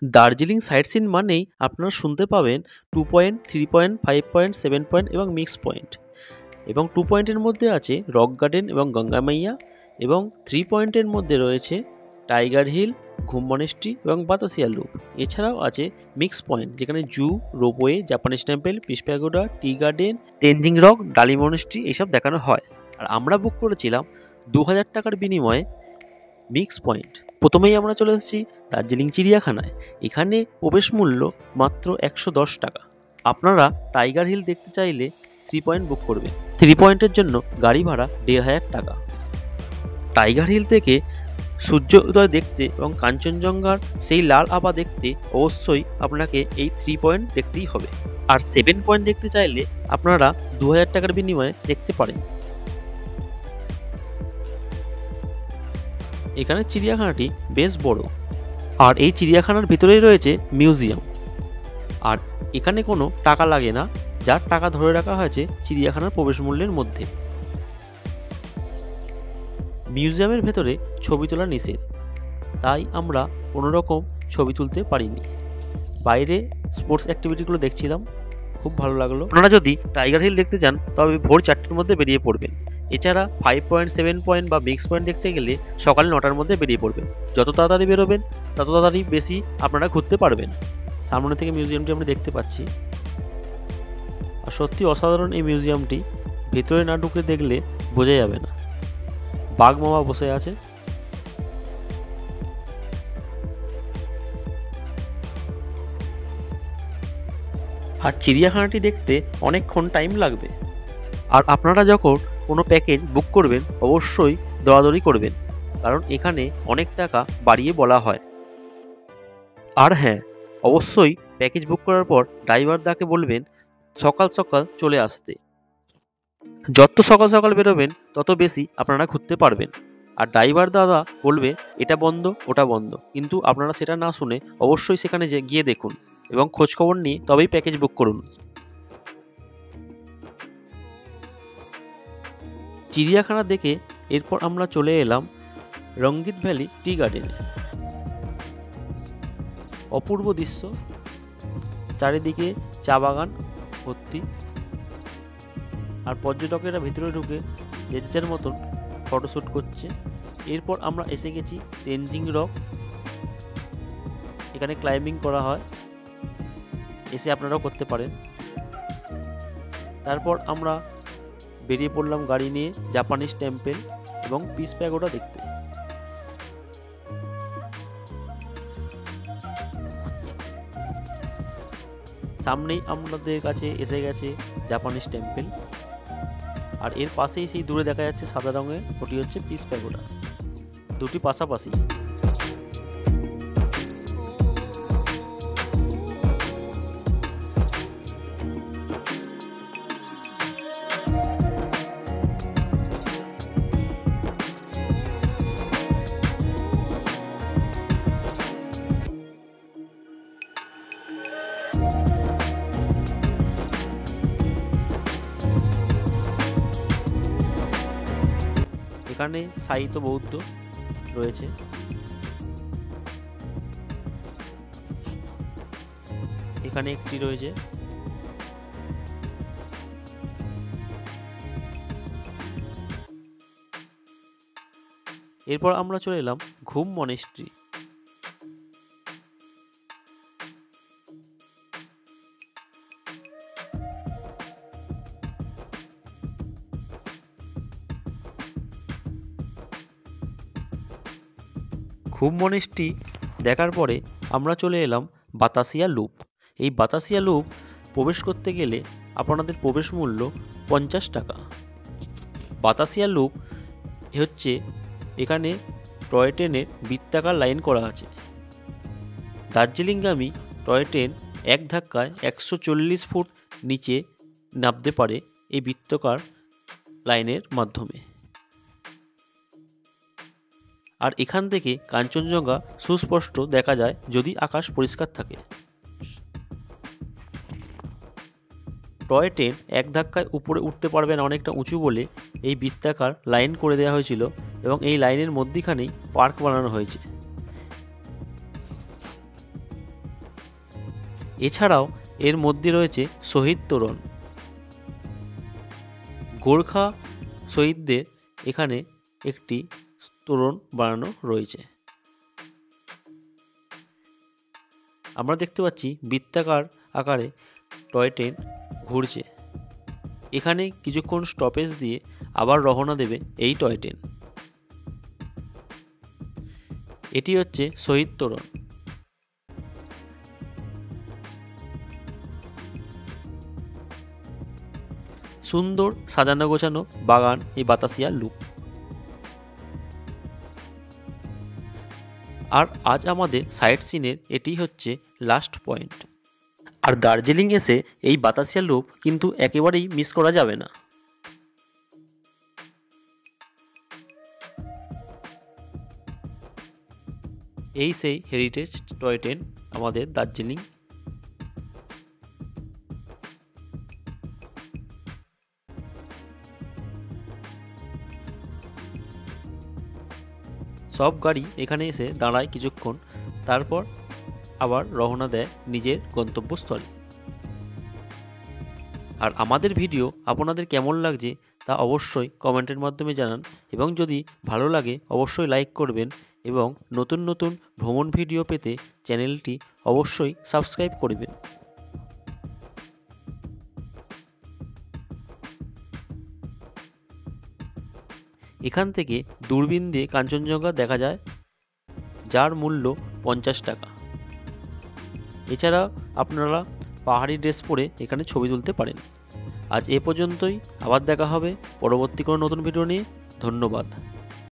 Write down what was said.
Darjeeling site scene মানেই আপনারা শুনতে পাবেন 2 পয়েন্ট, 3 পয়েন্ট, 5 পয়েন্ট, 7 পয়েন্ট এবং মিক্স পয়েন্ট। এবং 2 পয়েন্টের মধ্যে আছে রক গার্ডেন এবং গঙ্গা মাইয়া, এবং 3 পয়েন্টের মধ্যে রয়েছে টাইগার হিল, ঘুম মনেস্ট্রি এবং বাতাসিয়া লুপ। এছাড়াও আছে মিক্স পয়েন্ট, যেখানে zoo, ropeway, Japanese temple, peace pagoda, tea garden, Tenzing rock, Dali monastery এইসব দেখানো হয়। আর আমরা বুক করেছিলাম 2000 টাকার বিনিময়ে মিক্স পয়েন্ট। প্রথমেই আমরা চলে এসেছি দার্জিলিং চিড়িয়াখানায়। এখানে প্রবেশ মূল্য মাত্র 110 টাকা। আপনারা টাইগার হিল দেখতে চাইলে 3 পয়েন্ট বুক করবেন। 3 পয়েন্টের জন্য গাড়ি ভাড়া 1500 টাকা। টাইগার হিল থেকে সূর্য উদয় দেখতে এবং কাঞ্চনজঙ্ঘার সেই লাল আভা দেখতে অবশ্যই আপনাকে এই 3 পয়েন্ট দেখতেই হবে। আর 7 পয়েন্ট দেখতে চাইলে আপনারা 2000 টাকার বিনিময়ে দেখতে পারেন। এখানে চিড়িয়াখানাটি বেশ বড়, আর এই চিড়িয়াখানার ভিতরেই রয়েছে মিউজিয়াম। আর এখানে কোনো টাকা লাগে না, যার টাকা ধরে রাখা হয়েছে চিড়িয়াখানার প্রবেশ মূল্যের মধ্যে। মিউজিয়ামের ভেতরে ছবি তোলা নিষেধ, তাই আমরা কোনোরকম ছবি তুলতে পারিনি। বাইরে স্পোর্টস অ্যাক্টিভিটিগুলো দেখছিলাম, খুব ভালো লাগলো। আপনারা যদি টাইগার হিল দেখতে যান তবে ভোর 4টের মধ্যে বেরিয়ে পড়বেন। এছাড়া 5 পয়েন্ট, 7 পয়েন্ট বা মিক্স পয়েন্ট দেখতে গেলে সকাল 9টার মধ্যে বেরিয়ে পড়বেন। যত তাড়াতাড়ি বেরোবেন তত তাড়াতাড়ি বেশি আপনারা ঘুরতে পারবেন। সামনে থেকে মিউজিয়ামটি আমরা দেখতে পাচ্ছি, আর সত্যি অসাধারণ এই মিউজিয়ামটি। ভেতরে না ঢুকে দেখলে বোঝা যাবে না। বাঘ মামা বসে আছে। আর চিড়িয়াখানাটি দেখতে অনেকক্ষণ টাইম লাগবে। আর আপনারা যখন কোনো প্যাকেজ বুক করবেন অবশ্যই দরাদরি করবেন, কারণ এখানে অনেক টাকা বাড়িয়ে বলা হয়। আর হ্যাঁ, অবশ্যই প্যাকেজ বুক করার পর ড্রাইভারদাকে বলবেন সকাল সকাল চলে আসতে। যত সকাল সকাল বেরোবেন তত বেশি আপনারা ঘুরতে পারবেন। আর ড্রাইভার দাদা বলবে এটা বন্ধ, ওটা বন্ধ, কিন্তু আপনারা সেটা না শুনে অবশ্যই সেখানে গিয়ে দেখুন এবং খোঁজখবর নিয়ে তবেই প্যাকেজ বুক করুন। চিড়িয়াখানা দেখে এরপর আমরা চলে এলাম রঙ্গিত ভ্যালি টি গার্ডেনে। অপূর্ব দৃশ্য, চারিদিকে চা বাগান ভর্তি, আর পর্যটকেরা ভিতরে ঢুকে যে যার মতন ফটোশ্যুট করছে। এরপর আমরা এসে গেছি তেনজিং রক। এখানে ক্লাইম্বিং করা হয়, এসে আপনারাও করতে পারেন। তারপর আমরা বেরিয়ে পড়লাম গাড়ি নিয়ে জাপানিজ টেম্পল এবং পিস প্যাগোডা দেখতে। সামনেই আমাদের কাছে এসে গেছে জাপানিজ টেম্পল, আর এর পাশেই সেই দূরে দেখা যাচ্ছে সাদা রঙের, ওটি হচ্ছে পিস প্যাগোডা। দুটি পাশাপাশি। এখানে সাহিত্য বৌদ্ধ রয়েছে। এখানে একটি রয়েছে। এরপর আমরা চলে এলাম ঘুম মনেস্ট্রি। ঘুম মনেস্ট্রি দেখার পরে আমরা চলে এলাম বাতাসিয়া লুপ। এই বাতাসিয়া লুপ প্রবেশ করতে গেলে আপনাদের প্রবেশ মূল্য 50 টাকা। বাতাসিয়া লুপ হচ্ছে, এখানে টয় ট্রেনের বৃত্তাকার লাইন করা আছে। দার্জিলিংগামী টয় ট্রেন এক ধাক্কায় 140 ফুট নিচে নামতে পারে এই বৃত্তাকার লাইনের মাধ্যমে। আর এখান থেকে কাঞ্চনজঙ্ঘা সুস্পষ্ট দেখা যায় যদি আকাশ পরিষ্কার থাকে। টয় ট্রেন এক ধাক্কায় উপরে উঠতে পারবে না, অনেকটা উঁচু বলে এই বৃত্তাকার লাইন করে দেওয়া হয়েছিল, এবং এই লাইনের মধ্যখানেই পার্ক বানানো হয়েছে। এছাড়াও এর মধ্যে রয়েছে শহীদ তোরণ। গোর্খা শহীদদের এখানে একটি তোরণ বানানো রয়েছে। আমরা দেখতে পাচ্ছি বৃত্তাকার আকারে টয় ট্রেন ঘুরছে। এখানে কিছুক্ষণ স্টপেজ দিয়ে আবার রওনা দেবে এই টয় ট্রেন। এটি হচ্ছে শহীদ তোরণ। সুন্দর সাজানো গোছানো বাগান এই বাতাসিয়া লুপ। আর আজ আমাদের সাইট সিনের এটি হচ্ছে লাস্ট পয়েন্ট। আর দার্জিলিং এসে এই বাতাসিয়া লুপ কিন্তু একেবারেই মিস করা যাবে না। এই সেই হেরিটেজ টয় ট্রেন আমাদের দার্জিলিং। সব গাড়ি এখানে এসে দাঁড়ায় কিছুক্ষণ, তারপর আবার রওনা দেয় নিজের গন্তব্যস্থলে। আর আমাদের ভিডিও আপনাদের কেমন লাগছে তা অবশ্যই কমেন্টের মাধ্যমে জানান, এবং যদি ভালো লাগে অবশ্যই লাইক করবেন, এবং নতুন নতুন ভ্রমণ ভিডিও পেতে চ্যানেলটি অবশ্যই সাবস্ক্রাইব করবেন। এখান থেকে দূরবীন দিয়ে কাঞ্চনজঙ্ঘা দেখা যায়, যার মূল্য 50 টাকা। এছাড়া আপনারা পাহাড়ি ড্রেস পরে এখানে ছবি তুলতে পারেন। আজ এ পর্যন্তই, আবার দেখা হবে পরবর্তী কোনো নতুন ভিডিও নিয়ে। ধন্যবাদ।